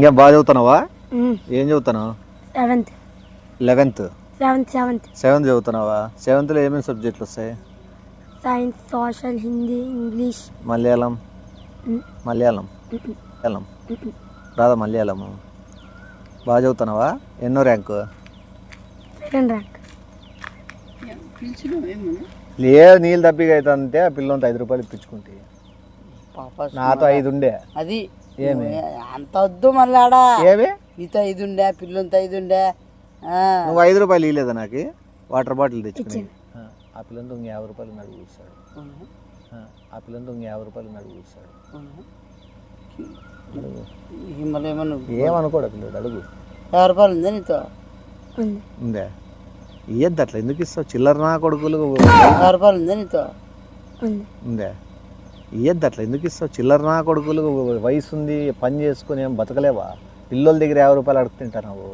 ఇంకా బాగా చదువుతున్నావా? ఏం చదువుతున్నావు? 11th 7th చదువుతున్నావా? 7th లో ఏమేమి సబ్జెక్టులు వస్తాయి? Science, social, Hindi, English, Malayalam రాదా? మలయాళము బాగా చదువుతున్నావా? ఎన్నో ర్యాంకు? 2nd rank. లేదు, నీళ్ళు తప్పిగా అవుతుందంటే ఆ పిల్లలతో 5 రూపాయలు ఇప్పించుకుంటే నాతో 5 ఉండే. అది ఏమి అంత వద్దు మళ్ళాడా. ఏమి మీతో 5 ఉండే, పిల్లలతో 5 ఉండే. నువ్వు 5 రూపాయలు ఇవ్వలేదా నాకు? వాటర్ బాటిల్ తెచ్చుకుని ఆ పిల్లలతో 50 రూపాయలు నడుగు కూర్చాడు. ఆ పిల్లలతో 50 రూపాయలు నడుగు కూర్చాడు. ఏమనుకోడు పిల్లడు, అడుగు. 50 రూపాయలు ఉందా నీతో? ఉందా? ఇయ్యద్దు అట్లా, ఎందుకు ఇస్తావు? చిల్లర నా కొడుకులు. 50 రూపాయలు ఉందా నీతో? ఉందా? ఇయ్యద్దు అట్లా, ఎందుకు ఇస్తావు? చిల్లర నా కొడుకులు. వయసు ఉంది, పని చేసుకుని ఏం బతకలేవా? పిల్లోల దగ్గర 50 రూపాయలు అడుగుతుంటా నువ్వు?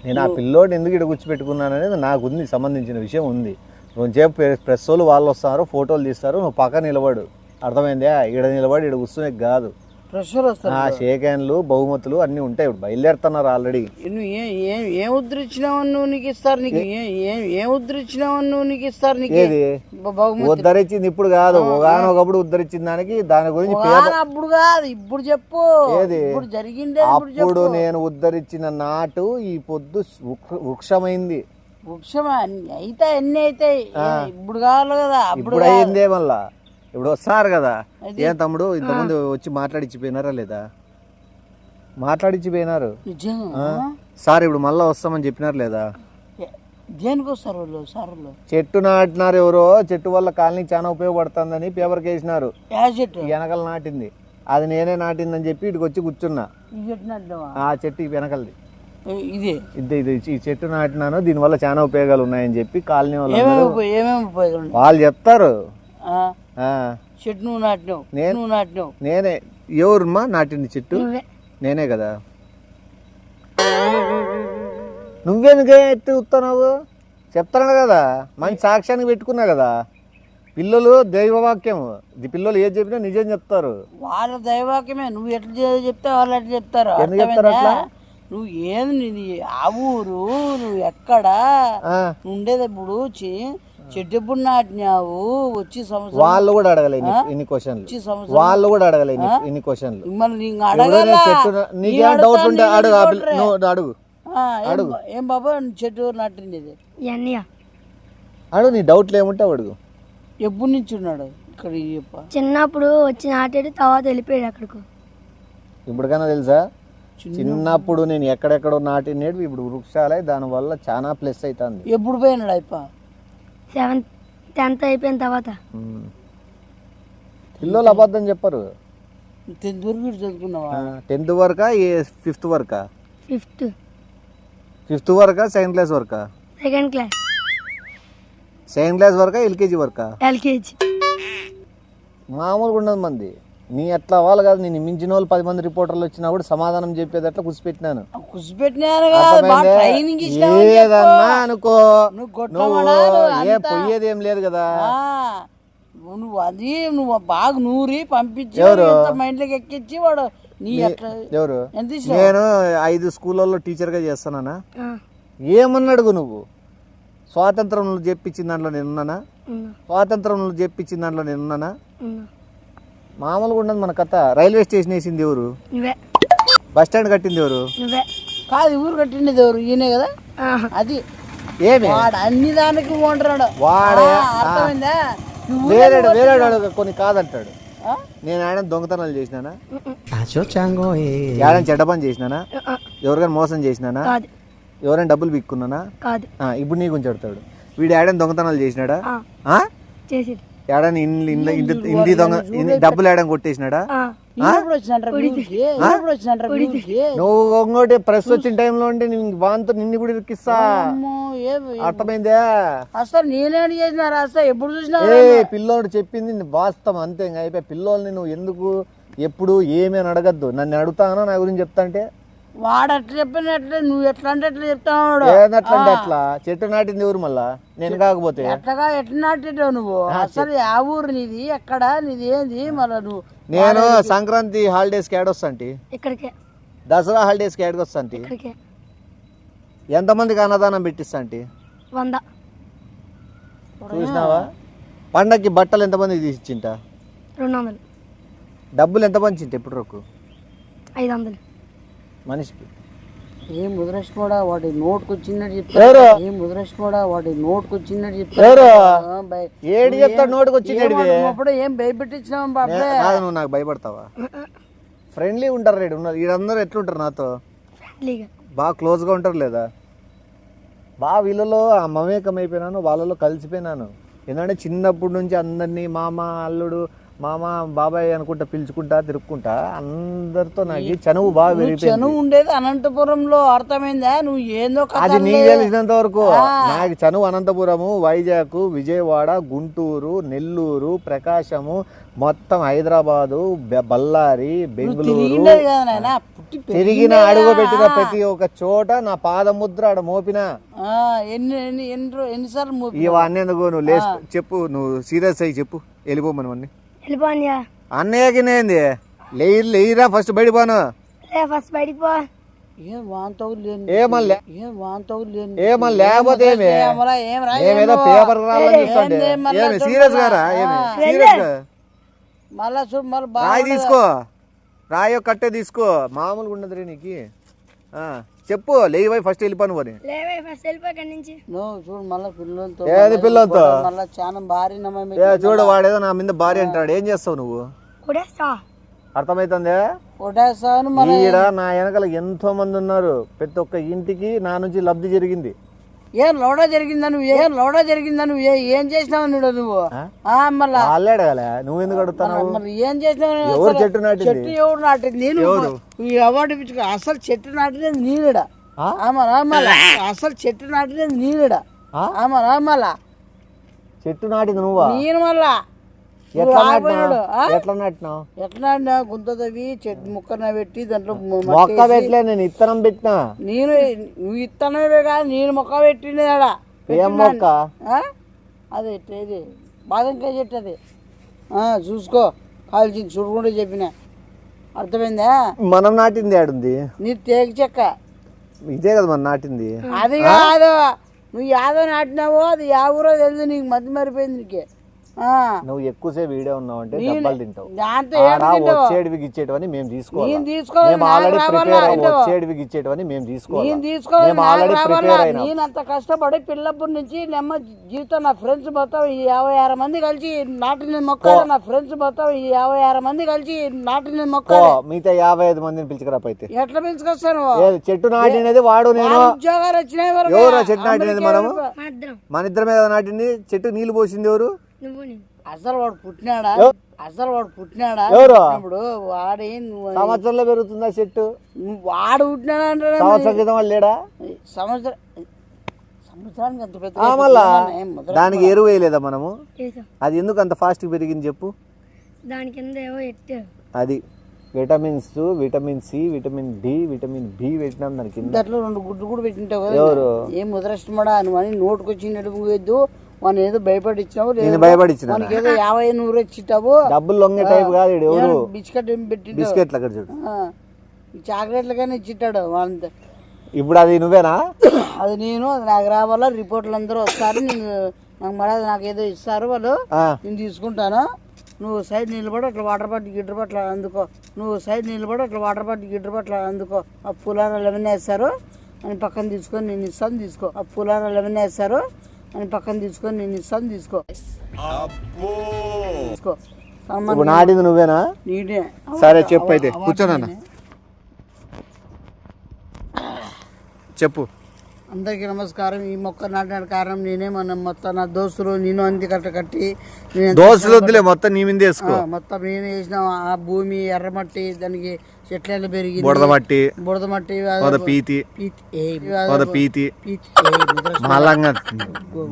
నేను ఆ పిల్లోడు ఎందుకు ఇక్కడ కూర్చోపెట్టుకున్నాను అనేది నాకు ఉంది, సంబంధించిన విషయం ఉంది. కొంచెంసేపు ప్రెస్ వాళ్ళు వాళ్ళు వస్తారు, ఫోటోలు తీస్తారు, నువ్వు పక్క నిలబడు. అర్థమైందా? ఇక్కడ నిలబడి ఇక్కడ కూర్చునే కాదు. ప్రెషర్ వస్తుంది. షేక్ హ్యాండ్లు, బహుమతులు అన్నీ ఉంటాయి. ఇప్పుడు బయలుదేరుతున్నారు ఆల్రెడీ. నువ్వు ఏం ఉద్ధరించినావని నువ్వు నీకు ఇస్తారు? నీకు ఏం ఉద్ధరించినావని నువ్వు నీకు ఇస్తారు? నీకు ఏది ఉద్ధరించింది? ఇప్పుడు కాదు, ఒకప్పుడు ఉద్ధరించిన దాని గురించి అప్పుడు కాదు, ఇప్పుడు చెప్పు. ఏది ఇప్పుడు జరిగింది? అప్పుడు నేను ఉద్ధరించిన నాటు ఈ పొద్దు వృక్షమైంది. వృక్షం అయితే ఎన్ని అవుతాయి? ఇప్పుడు కావాలి కదా. ఇప్పుడు అయిందే మళ్ళా. ఇప్పుడు వస్తారు కదా. ఏం తమ్ముడు, ఇంతమంది వచ్చి మాట్లాడిచ్చిపోయినారా లేదా? మాట్లాడిచ్చిపోయినారు సార్. ఇప్పుడు మళ్ళా వస్తామని చెప్పినారు లేదా? దేనికి వస్తారు వాళ్ళు? సార్ చెట్టు నాటినారు ఎవరో. చెట్టు వల్ల కాలనీకి చాలా ఉపయోగపడుతుందని పేపర్కి వేసినారు. వెనకలు నాటింది అది నేనే నాటిందని చెప్పి ఇటుకు వచ్చి కూర్చున్నా. ఆ చెట్టు వెనకలది ఇది. ఈ చెట్టు నాటినాను, దీనివల్ల చాలా ఉపయోగాలు ఉన్నాయని చెప్పి కాలనీ వాళ్ళు చెప్తారు. చెట్టు నువ్వు నాటినావు, నేను నాటినావు. నేనే. ఎవరుమ్మా నాటింది చెట్టు? నేనే కదా. నువ్వెందుకే ఎత్తుతున్నావు? చెప్తాను కదా, మంచి సాక్ష్యానికి పెట్టుకున్నా కదా. పిల్లలు దైవవాక్యం, ఇది పిల్లలు ఏది చెప్పినా నిజం చెప్తారు. వాళ్ళ దైవవాక్యమే. నువ్వు ఎట్లా చెప్తావు వాళ్ళు ఎట్లా చెప్తారు? ఎందుకు చెప్తారు అట్లా? నువ్వు ఏంది ఆ ఊరు, నువ్వు ఎక్కడ ఉండేది? ఇప్పుడు చెట్టు ఎప్పుడు నాటినావు? వచ్చి సంవత్సరం వాళ్ళు కూడా అడగలే ఇన్ని క్వశ్చన్లు. వాళ్ళు కూడా అడగలే ఇన్ని క్వశ్చన్లు. నీకేం డౌట్ ఉంటే అడుగు. అడుగు అడుగు. ఏం బాబా చెట్టు నాటింది? అడుగు, నీ డౌట్లు ఏముంటే అడుగు. ఎప్పుడు నుంచి ఉన్నాడు ఇక్కడ? చిన్నప్పుడు వచ్చి నాటాడు, తర్వాత వెళ్ళిపోయాడు అక్కడికి. ఇప్పటికైనా తెలుసా? చిన్నప్పుడు నేను ఎక్కడెక్కడో నాటినేడు ఇప్పుడు వృక్షాలే, దానివల్ల చాలా ప్లస్ అవుతుంది. ఎప్పుడు పోయినాడు అయిపో? 7th 10th అయిపోయిన తర్వాత. పిల్లలు అబద్ధం చెప్పరు. 10th వరకు చదువుకున్నావా? 10th వరకా? 5th వరకా? 5th వరకా? 2nd క్లాస్ వరకా? 2nd class. 2nd క్లాస్ వరకా? ఎల్కేజీ వరకా? ఎల్కేజీ. మామూలుగా ఉండదు మంది. నీ ఎట్లా వాళ్ళు కాదు, నేను మించిన వాళ్ళు 10 మంది రిపోర్టర్లు వచ్చినా కూడా సమాధానం చెప్పేది అట్లా కూర్చిపెట్టినాను. ఏదన్నా అనుకో, ఏ పోయేది ఏం లేదు కదా. నువ్వు అది నువ్వు బాగా నూరి పంపించి మైండ్లోకి ఎక్కించి వాడు ఎవరు? నేను 5 స్కూళ్ళల్లో టీచర్గా చేస్తానా? ఏమన్నాడు నువ్వు? స్వాతంత్రం చెప్పించిన దాంట్లో నేనున్నానా? స్వాతంత్రం చెప్పించిన దాంట్లో నేనున్నానా? మామూలుగా ఉండదు మన కథ. రైల్వే స్టేషన్ వేసింది ఎవరు? బస్ స్టాండ్ కట్టింది ఎవరు? కాదు, ఊరు కట్టిండేది ఎవరు? ఈయనే కదా. అది ఏమి వాడు అన్ని దానికి ఉంటాడు. వాడే వేరేడు కొన్ని కాదంటాడు. నేను ఆయన దొంగతనాలు చేసినానా? ఏడని చెడ్డ పని చేసినానా? ఎవరికైనా మోసం చేసినానా? ఎవరైనా డబ్బులు బిక్కున్నానా? ఇప్పుడు నీ గురించి అడుగుతాడు. వీడు ఏడని దొంగతనాలు చేసినాడా? ఏడని హిందీ దొంగ డబ్బులు ఏడని కొట్టేసినాడా? నువ్వు ఇంకోటి ప్రెస్ వచ్చిన టైంలో ఉంటే వాంతో నిన్ను కూడా ఇరికిస్తా. అర్థమైందా? అసలు నేనేం చేసినారా? అసలు ఎప్పుడు చూసినా పిల్లోడు చెప్పింది వాస్తవం అంతే. ఇంకా అయిపోయి పిల్లోల్ని నువ్వు ఎందుకు ఎప్పుడు ఏమీ అని అడగద్దు. నన్ను అడుగుతానా నా గురించి చెప్తా అంటే వాడు అట్లా చెప్పినట్లే నువ్వు ఎట్లా అంటే ఎట్లా చెప్తావు. ఏందట్లంటే అట్లా చెట్టు నాటింది ఎవరు మళ్ళా నేను కాకపోతే ఎట్లా నాటేటావు నువ్వు? అసలు ఆ ఊరు నీది ఎక్కడ నీది ఏంది మళ్ళా నువ్వు? నేను సంక్రాంతి హాలిడేస్కి ఏడొస్తాంటి, ఇక్కడికే దసరా హాలిడేస్కి ఏడకొస్తాంటి, ఇక్కడికే ఎంతమందికి అన్నదానం పెట్టిస్తాంటి 100 చూసినావా? పండక్కి బట్టలు ఎంతమందికి తీసిచ్చింట, 200 డబ్బులు ఎంత పంచింట ఇప్పుడు roku 500 మనిషికి? ఏం ముద్రష్మోడా వాడి నోట్కి వచ్చినట్టు ఎవరు? చెప్తాడు. ఏం ముద్రష్మోడా వాడి నోట్కి వచ్చినట్టు చెప్తాడు. ఎవరు ఏడు చెప్తాడు నోటికి వచ్చింది? అప్పుడు ఏం భయపెట్టించినావు బాబే? నువ్వు నాకు భయపడతావా? ఫ్రెండ్లీ ఉంటారు రేడు ఉన్నారు వీళ్ళందరూ ఎట్లుంటారు నాతో ఫ్రెండ్లీగా బాగా క్లోజ్గా ఉంటారు లేదా? బాగా వీళ్ళలో మమేకం అయిపోయినాను, వాళ్ళలో కలిసిపోయినాను. ఎందుకంటే చిన్నప్పటి నుంచి అందరినీ మామ అల్లుడు మామ బాబాయ్ అనుకుంటా పిలుచుకుంటా తిరుక్కుంటా అందరితో నాకు చనువు బాగా పెరిగిపోయింది. చనువు ఉండేది అనంతపురంలో, అర్థమైందా? నువ్వు ఏందో అది నీకు తెలిసినంత వరకు. నాకు చనువు అనంతపురము, వైజాగ్, విజయవాడ, గుంటూరు, నెల్లూరు, ప్రకాశము, మొత్తం హైదరాబాదు, బళ్ళారి, బెంగళూరు తిరిగిన అడుగు పెట్టిన ప్రతి ఒక్క చోట నా పాదముద్ర ఆడ మోపిన. ఎన్నిసార్లు ఇవన్నీ ఎందుకు నువ్వు లేచి చెప్పు, నువ్వు సీరియస్ అయ్యి చెప్పు వెళ్ళిపోమని అన్ని వెళ్ళిపోయా అన్నయ్యకి నేంది లేయిరా ఫస్ట్ బయటపోను ఫస్ట్ బయటికి పో. ఏం వాంతవు లేని ఏమల్లే ఏం వాంతవు లేని ఏమని లేకపోతే ఏమి ఏమేదో పేపర్ రావాలని చూస్తుంటే ఏమి సీరియస్ గారా? ఏమి సీరియస్ గా మళ్ళా చూడు మళ్ళీ రాయి తీసుకో, రాయో కట్టే తీసుకో, మామూలుగా ఉండదు రే నీకు. చెప్పు లేవై ఫస్ట్ వెళ్ళిపోను అని. చూడు మళ్ళీ పిల్లలతో ఏది పిల్లలతో మళ్ళీ చాలా భారీ చూడు వాడేదో నా మీద భార్య అంటాడు. ఏం చేస్తావు నువ్వు? అర్థమైతుందే? ఈడ నా వెనకాల ఎంతో మంది ఉన్నారు, ప్రతి ఒక్క ఇంటికి నా నుంచి లబ్ధి జరిగింది. ఏం లోడా జరిగిందా నువ్వు? ఏం లోడా జరిగిందా నువ్వు? ఏం చేసినావు నువ్వు? మళ్ళీ వాళ్ళే అడగాలే, నువ్వు ఎందుకు అడుగుతావు? మరి ఏం చేసినావు? ఎవరు చెట్టు నాటింది? చెట్టు ఎవరు నాటింది? నేను ఈ అవార్డు ఇప్పించుకో. అసలు చెట్టు నాటినది నీడ. అసలు చెట్టు నాటినది నీడ. మళ్ళా చెట్టు నాటింది నువ్వా? నేను మళ్ళా ఎట్లా నాటినావు? ఎట్లా నాటినా? గుంత తవ్వి చెట్టు ముక్కన పెట్టి దాంట్లో మొక్క పెట్టలే, నేను ఇత్తనం పెట్టినా. నువ్వు ఇత్తనమే కాదు, నేను మొక్క పెట్టిండేదా? ఏం మొక్క? అదే ఇది బాదంకాయ చెట్టు అది. చూసుకో కాల్చింది చూడకుండా చెప్పిన, అర్థమైందా? మనం నాటింది ఆడుంది నీ తేగ చెక్క ఇదే కదా మనం నాటింది. అది కాదు, నువ్వు యాదో నాటినావో అది యా ఊరో తెలియదు నీకు, మధ్య మరిపోయింది నీకే. నువ్వు ఎక్కువసేపు వీడియో ఉన్నావు అంటే డబ్బాలు తింటావు. వచ్చేటివి ఇచ్చేటివని మేము తీసుకోవాలి. వచ్చేటివి ఇచ్చేటివని మేము తీసుకోవాలి. నేను అంత కష్టపడి పిల్లప్పటి నుంచి నెమ్మ జీవితం నా ఫ్రెండ్స్ మొత్తం 56 మంది కలిసి నాటిన మొక్క. నా ఫ్రెండ్స్ మొత్తం 56 మంది కలిసి నాటిన మొక్క. మిగతా 55 మందిని పిలుచుకురాపైతే ఎట్లా పిలుచుకొస్తాను? చెట్టు నాటినది వాడు నేను. ఉద్యోగాలు వచ్చినాయి. ఎవరు చెట్టు నాటినది? మనము మన ఇద్దరం మీద నాటింది. చెట్టు నీళ్లు పోసింది ఎవరు? అసలు వాడు పుట్టినాడా? ఇప్పుడు వాడే సంవత్సరంలో పెరుగుతుందా చెట్టు? వాడు పుట్టినాడా అంటే సంవత్సరం క్రితం వాళ్ళు లేడా? సంవత్సరానికి అంత పెద్ద మళ్ళా దానికి ఎరువు వేయలేదా మనము? అది ఎందుకు అంత ఫాస్ట్ పెరిగింది చెప్పు? అది vitamins, vitamin C, vitamin D, vitamin B పెట్టినాం దాని కింద. దాంట్లో 2 గుడ్లు కూడా పెట్టింటావు కదా. ఎవరు? ఏం ముద్రష్టమడా అని అని నోటుకు వచ్చినట్టు మనం ఏదో భయపడిచ్చినావు. నేను భయపడిచ్చిన ఏదో 50-100 ఇచ్చిటావు. డబ్బులు లొంగే టైప్ కాదు. ఎవరు బిస్కెట్ ఏం పెట్టి బిస్కెట్లు అక్కడ చూడు, చాక్లెట్లు కానీ ఇచ్చిట్టాడు వాళ్ళంతా. ఇప్పుడు అది నువ్వేనా? అది నేను, అది నాకు రావాలా, రిపోర్ట్లు అందరూ వస్తారు. నేను నాకు ఏదో ఇస్తారు వాళ్ళు, నేను తీసుకుంటాను. నువ్వు సైడ్ నిలబడి అట్లా వాటర్ బాటిల్ గిడ్డర్ పట్ల అందుకో. అందుకో. ఆ పులారాలు ఏమైనా వేస్తారు అని పక్కన తీసుకొని నేను ఇస్తాను, తీసుకో. ఆ పులారాలు ఏమైనా వేస్తారు అని పక్కన తీసుకొని నేను ఇస్తాను, తీసుకో. నాటింది నువ్వేనా? నీటే. సరే చెప్పు అయితే, కూర్చోనా చెప్పు. అందరికీ నమస్కారం. ఈ మొక్క నాటిన కారణం నేనే, మన మొత్తం నా దోస్తులు నేను అంది కట్టి దోస్తులు వద్దులే, మొత్తం నీ మీద వేసుకో. మొత్తం నేనే వేసిన. ఆ భూమి ఎర్రమట్టి, దానికి చెట్ల పెరిగి బురద మట్టి పీతి పీతి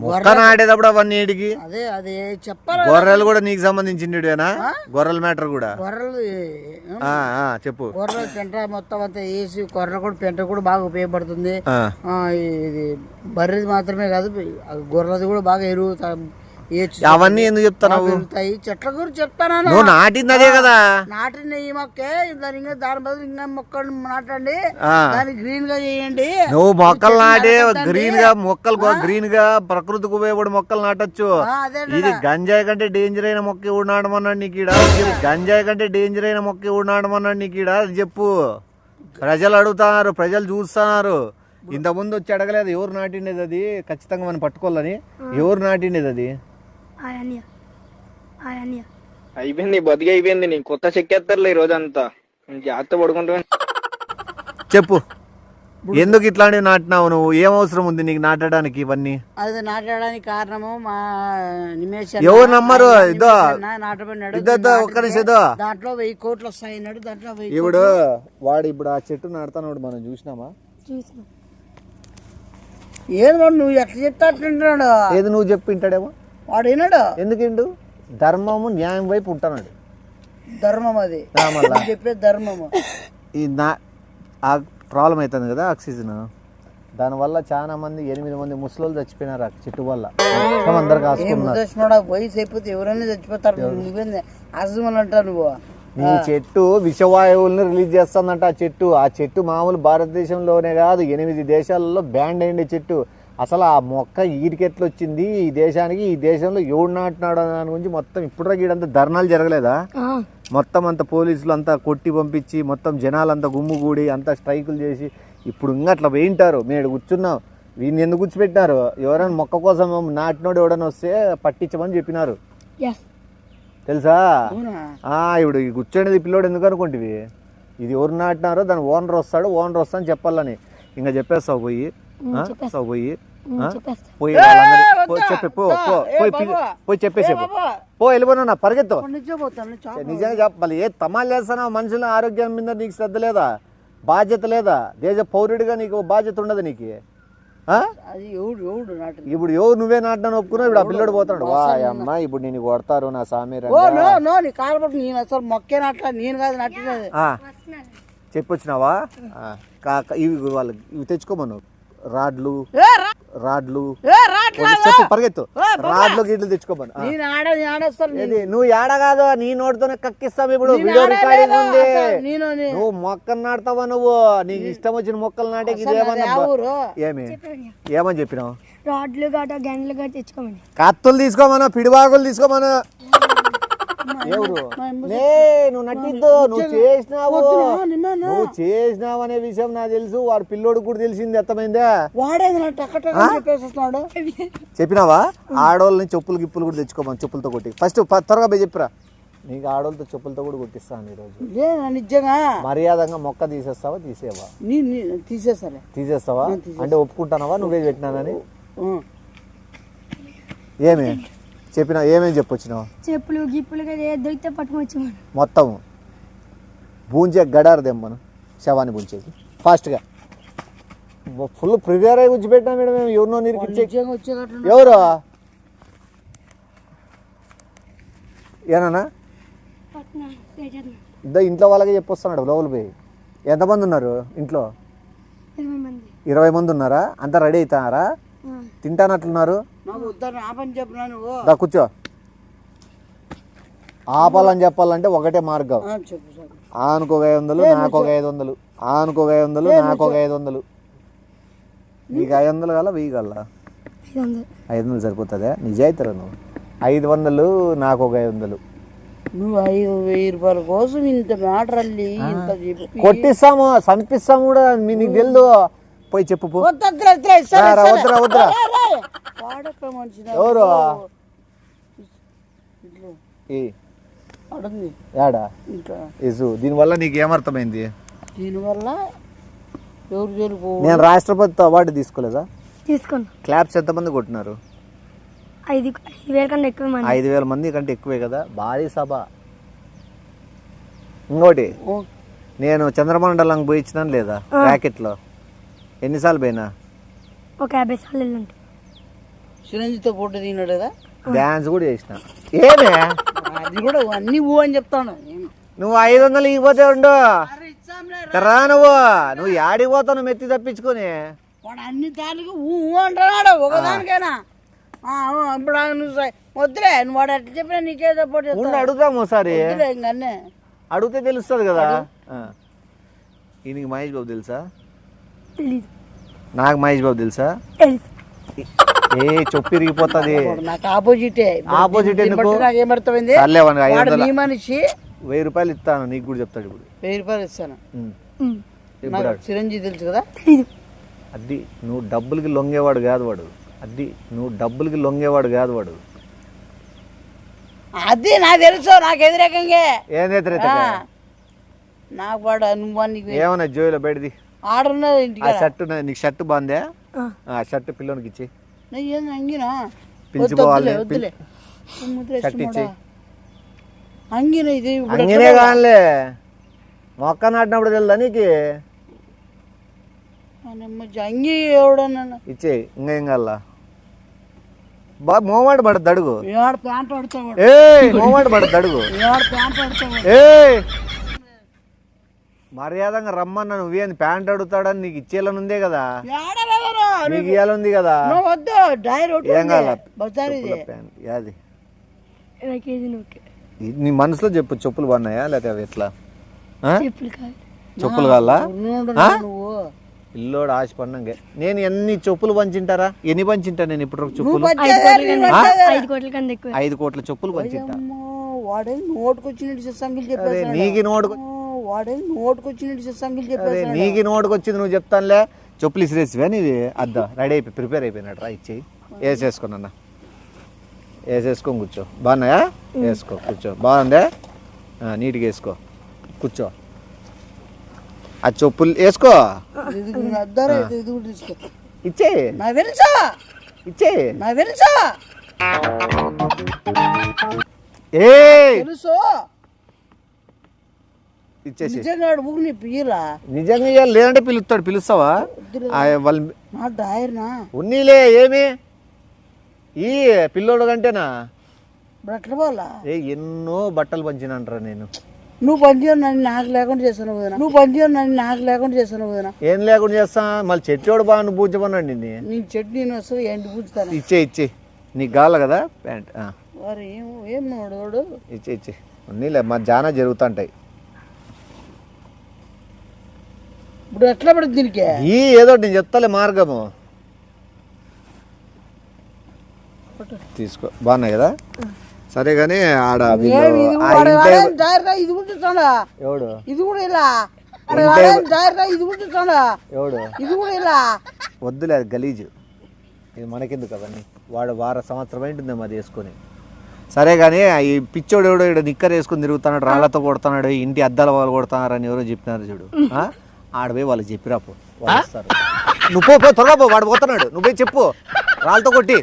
మొక్క నాటేటప్పుడు అవన్నీ ఏడికి అదే అదే చెప్పాలి. గొర్రెలు కూడా నీకు సంబంధించిండేనా? గొర్రెల మ్యాటర్ కూడా గొర్రెలు చెప్పు. గొర్రెల పెంట మొత్తం అంతా వేసి, గొర్రెలు కూడా పెంట కూడా బాగా ఉపయోగపడుతుంది. ఇది బర్రెది మాత్రమే కాదు, గొర్రెది కూడా బాగా ఎరువు అవన్నీ ఎందుకు చెప్తావు? చెట్ల గురించి చెప్తాను. నువ్వు నాటింది అదే కదా. నాటిన ఈ మొక్కే ఇంకా దాని బదులు ఇంకా మొక్కలు నాటండి, దాన్ని గ్రీన్ గా చేయండి. నువ్వు మొక్కలు నాటే గ్రీన్ గా మొక్కలు గ్రీన్ గా ప్రకృతికి ఉపయోగపడే మొక్కలు నాటొచ్చు. ఇది గంజాయి కంటే డేంజర్ అయిన మొక్క ఎవడు నాటమన్నాడు నీకు ఈడ? గంజాయి కంటే డేంజర్ అయిన మొక్క ఎవడు నాటమన్నాడు నీకు ఈడ? అది చెప్పు. ప్రజలు అడుగుతున్నారు, ప్రజలు చూస్తున్నారు. ఇంతకుముందు వచ్చి అడగలేదు ఎవరు నాటిండేది అది, ఖచ్చితంగా మనం పట్టుకోవాలని. ఎవరు నాటిండేది అది? అయిపోయింది, బతికి అయిపోయింది. నీ కొత్త చెక్కేస్తారులే ఈ రోజంతా. జాగ్రత్త పడుకుంటా. చెప్పు, ఎందుకు ఇట్లాంటివి నాటినావు నువ్వు? ఏం అవసరం ఉంది నీకు నాటడానికి ఇవన్నీ? అది నాటడానికి కారణము మా నిమేష్. ఎవరు నమ్మరు? ఇదో ఒక్క నిమిషం, దాంట్లో 1000 కోట్లు వస్తాయి అన్నాడు. దాంట్లో ఇప్పుడు వాడు ఇప్పుడు ఆ చెట్టు నాటుతాడు, మనం చూసినామా? ఏది వాడు నువ్వు ఎట్లా చెప్తా అంటున్నాడు? ఏది నువ్వు చెప్పి వింటాడేమో వాడు విన్నాడు. ఎందుకిండు? ధర్మము న్యాయం వైపు ఉంటున్నాడు. ధర్మం అది చెప్పే ధర్మము. ఈ ఆ ప్రాబ్లం అవుతుంది కదా ఆక్సిజన్, దానివల్ల చాలా మంది 8 మంది ముసలోళ్ళు చచ్చిపోయినారు ఆ చెట్టు వల్ల. అందరు వయసు అయిపోతే ఎవరైనా చచ్చిపోతారు. నువ్వేంది ఆక్సిజన్ అంటావు నువ్వు? ఈ చెట్టు విషవాయువులను రిలీజ్ చేస్తుందంట. ఆ చెట్టు మామూలు భారతదేశంలోనే కాదు, 8 దేశాలలో బ్యాండ్ అయ్యిండే చెట్టు. అసలు ఆ మొక్క ఈడికెట్లు వచ్చింది ఈ దేశానికి, ఈ దేశంలో ఎవడు నాటినాడు అనే దాని గురించి మొత్తం ఇప్పుడు గీడంతా ధర్నాలు జరగలేదా? మొత్తం అంతా పోలీసులు అంతా కొట్టి పంపించి, మొత్తం జనాలంతా గుమ్ముగూడి అంతా స్ట్రైకులు చేసి ఇప్పుడు ఇంకా అట్లా వేయింటారు. మేము కూర్చున్నాం, వీడిని ఎందుకు కూర్చోబెట్టినారు? ఎవరైనా మొక్క కోసం నాటినోడు ఎవడైనా వస్తే పట్టించమని చెప్పినారు, తెలుసా? ఇప్పుడు కూర్చోండి పిల్లోడు ఎందుకు అనుకుంటేవి? ఇది ఎవరు నాటినారో దాని ఓనర్ వస్తాడు, ఓనర్ వస్తా అని చెప్పాలని ఇంకా చెప్పేస్తావు. పోయి పోయి చెప్పేసే వెళ్ళిపోయినా పరిగెత్తు. నిజంగా చెప్పాలి. ఏ తమాలు చేస్తానా? మనుషుల ఆరోగ్యం మీద నీకు శ్రద్ధ లేదా? బాధ్యత లేదా? దేశ పౌరుడిగా నీకు బాధ్యత ఉండదు నీకు? ఇప్పుడు ఎవరు నువ్వే నాటినా ఒప్పుకున్నావు. ఇప్పుడు ఆ పిల్లడు పోతాడు, వా అమ్మా ఇప్పుడు నేను కొడతారు నా సామీర. మొక్కే నాట్లా, నేను కాదు నాటినది. చెప్పొచ్చినావా? ఇవి తెచ్చుకోమను. రాడ్లు చెప్పు, పరిగెత్తు. రాడ్లు గిడ్లు తెచ్చుకోమను. నువ్వు ఏడ కాదు, నీ నోటితోనే కక్కిస్తాం. ఇప్పుడు వీడియో రికార్డింగ్ ఉంది. నువ్వు మొక్కలు నాటుతావా? నువ్వు నీకు ఇష్టం వచ్చిన మొక్కలు నాటే ఏమని చెప్పినావు? రాడ్లు గట్ట గంటలు గట్ట తెచ్చుకోమని, కత్తులు తీసుకోమను, పిడివాగులు తీసుకోమను. ఎవరు? నువ్వు నటిద్దు, నువ్వు చేసినావు అనే విషయం నాకు తెలుసు. వాడు పిల్లోడు కూడా తెలిసింది, అర్థమైందా? చెప్పినావా? ఆడవాళ్ళని చెప్పులు గిప్పులు కూడా తెచ్చుకోమని, చెప్పులతో కొట్టి. ఫస్ట్ త్వరగా పోయి చెప్పిరా. నీకు ఆడవాళ్ళతో చెప్పులతో కూడా కొట్టిస్తాను ఈరోజు. నిజంగా మర్యాదంగా మొక్క తీసేస్తావా? తీసేస్తావా అంటే ఒప్పుకుంటానవా నువ్వే పెట్టినానని? ఏమి చెప్పినా? ఏమేమి చెప్పొచ్చినావు? చెప్పులు గిప్పులు దొరికితే పట్టుకొని మొత్తం బూంచే గడారు దెమ్మను, శవాన్ని బూంచేది ఫాస్ట్గా. ఫుల్ ప్రిపేర్ అయ్యి కూర్చోబెట్టినా మేడం. మేము ఎవరినో నిరికిచ్చే. ఎవరు? ఏనా ఇద్దరు ఇంట్లో వాళ్ళకి చెప్పొస్తున్నాడు లోపల పోయి. ఎంతమంది ఉన్నారు ఇంట్లో? 20 మంది ఉన్నారా? అంతా రెడీ అవుతారా? తింటానట్లున్నారు. కూర్చో. ఆపాలని చెప్పాలంటే ఒకటే మార్గం. ఆనుకో 500, నాకు ఒక 500, ఆనుకో 500, నాకు ఒక 500. నీకు 500 కాల 1000 కాల? 500 సరిపోతుందా? నిజాయితీరా నువ్వు? 500 నాకు ఒక 500. నువ్వు 1000 రూపాయల కోసం ఇంత మ్యాటర్ అల్లి ఇంత కొట్టిస్తాము, చంపిస్తాము కూడా. నీకు తెలుదు. పోయి చెప్పు. ఎవరు? దీనివల్ల నీకు ఏమర్థమైంది? దీనివల్ల ఎవరు జోలికి నేను రాష్ట్రపతి అవార్డు తీసుకోలేదా? తీసుకున్నా. క్లాప్స్ ఎంతమంది కొట్టినారు? 5,000 కన్నా ఎక్కువ మంది. 5,000 మంది కంటే ఎక్కువే కదా, భారీ సభ. ఇంకోటి, నేను చంద్రమండలంకి పోయి ఇచ్చినాను లేదా ర్యాకెట్లో? ఎన్నిసార్లు పోయినా? ఒక 50 సార్లు వెళ్ళండి. చిరంజీవితో ఫోటో దిగినాడు కదా, డాన్స్ కూడా చేసిన. ఏమే అది కూడా అన్ని ఊ అని చెప్తాను. నువ్వు 500 ఇగిపోతే ఉండు రా. నువ్వు యాడికి పోతావు మెత్తి తప్పించుకొని? వాడు అన్ని దానికి ఊ అంటున్నాడు ఒకదానికైనా. ఇప్పుడు నువ్వు వద్దులే, నువ్వు వాడు ఎట్లా చెప్పినా నీకే సపోర్ట్ చేస్తా. అడుగుతాము ఒకసారి, ఇంకన్నే అడిగితే తెలుస్తుంది కదా. ఈయనకి మహేష్ బాబు తెలుసా? తెలీదు. నాకు మహేష్ బాబు తెలుసా? తెలుసు. ఏ చొప్పు ఇరిగిపోతుంది. నాకు ఆపోజిటే. ఆపోజిట్ ఎందుకు? నాకు ఏమర్థమైంది, నీ మనిషి 1000 రూపాయలు ఇస్తాను, నీకు కూడా చెప్తాడు ఇప్పుడు. 1000 రూపాయలు ఇస్తాను. ఇప్పుడు నాకు చిరంజీవి తెలుసు కదా. అది నువ్వు డబ్బులకి లొంగేవాడు కాదు వాడు. అది నువ్వు డబ్బులకి లొంగేవాడు కాదు వాడు. అది నాకు తెలుసు, నాకు వ్యతిరేకంగా. ఏం వ్యతిరేక? నాకు వాడు నువ్వు ఏమన్నా జోయిలో బయటది ఆడున్నది ఇంటికి. ఆ షర్ట్ నీకు షర్ట్ బాగుందే, ఆ షర్ట్ పిల్లోనికి ఇచ్చి అంగినా పిలిచిపోవాలి. వద్దులే షర్ట్ ఇచ్చి అంగిన ఇది అంగినే కానిలే, మొక్క నాటినప్పుడు తెలుదా నీకు? అంగి ఎవడన్నా ఇచ్చే ఇంకా ఏం కావాలా? బాగా మోమాట పడద్దు అడుగు. ప్యాంట్ పడతావు, మోమాట పడద్దు అడుగు. ప్యాంట్ పడతావు. మర్యాదంగా రమ్మన్నా, నువ్వేంది ప్యాంట్ అడుగుతాడని నీకు ఇచ్చేయాలని ఉందే కదా, నీకు ఇయ్యాలంది కదా. వద్దు డైరెక్ట్ ఏం కావాలా? బజార్ ప్యాంట్ యాది నాకేది ఓకే. నీ మనసులో చెప్పు, చెప్పులు బాగున్నాయా లేకపోతే అవి ఎట్లా? చెప్పులు కాదు. చెప్పులు కావాలా? నువ్వు ఇల్లోడు ఆశ పన్నంగే. నేను ఎన్ని చెప్పులు పంచింటారా? ఎన్ని పంచింటా నేను ఇప్పుడు చెప్పులు? 5 కోట్ల కన్నా ఎక్కువ. 5 కోట్ల చెప్పులు పంచింటా. వాడే నోటుకొచ్చినట్టు సంఖ్యలు చెప్పారు. నీకు నోటుకు వాడే నోటుకొచ్చినట్టు సంఖ్యలు చెప్పారు. నీకు నోటుకు వచ్చింది నువ్వు చెప్తానులే. చెప్పులు ఇసిరేసివా నీది? అద్దా రెడీ అయిపోయి ప్రిపేర్ అయిపోయినాడు రా, ఇచ్చేయి. వేసేసుకోనన్నా, వేసేసుకొని కూర్చో. బాగున్నాయా? వేసుకో, కూర్చో. బాగుందే, నీట్గా వేసుకో, కూర్చో. ఆ చెప్పులు వేసుకో, ఇచ్చే ఇచ్చే ఇచ్చేసి. నిజంగా ఇవ్వాలి, లేదంటే పిలుస్తాడు. పిలుస్తావా? వాళ్ళు ఉన్నీలే ఏమి ఈ పిల్లోడు కంటేనా? ఎన్నో బట్టలు పంచినంటారా నేను. నువ్వు పంచావు నన్ను నాకు లేకుండా చేస్తాను కదా. నువ్వు పంచావు నన్ను నాకు లేకుండా చేస్తాను కదా. ఏం లేకుండా చేస్తా? మళ్ళీ చెట్టోడు బాగా నువ్వు పూజమన్నాడు. నీ చెట్టు నేను వస్తుంది ఏంటి పూజుతాను. ఇచ్చే నీకు కావాలి కదా ప్యాంట్. ఏం వాడు ఇచ్చే ఉన్నీలే, మా జానా జరుగుతుంటాయి. ఇప్పుడు ఎట్లా పడుతుంది దీనికి? ఈ ఏదో నేను చెప్తాలే మార్గము. తీసుకో, బాగున్నాయి కదా. సరే గానీ ఆడ ఇది కూడా ఎవడు ఇది కూడా ఇలా ఇది కూడా ఎవడు ఇది కూడా ఇలా వద్దులే, అది గలీజు. ఇది మనకెందుకు అవన్నీ? వాడు సంవత్సరం ఏంటుందేమో అది వేసుకొని. సరే కానీ ఈ పిచ్చోడు ఎవడో ఇక్కడ నిక్కర్ వేసుకొని తిరుగుతున్నాడు, రాళ్లతో కొడుతున్నాడు, ఇంటి అద్దాల వాళ్ళు కొడుతున్నారు అని ఎవరో చెప్పినారు చూడు. ఆడపోయి వాళ్ళకి చెప్పిరాపో, వాళ్ళు వస్తారు. నువ్వు పో, త్వరగా పో, వాడు పోతున్నాడు. నువ్వు పోయి చెప్పు, రాళ్ళతో కొట్టి.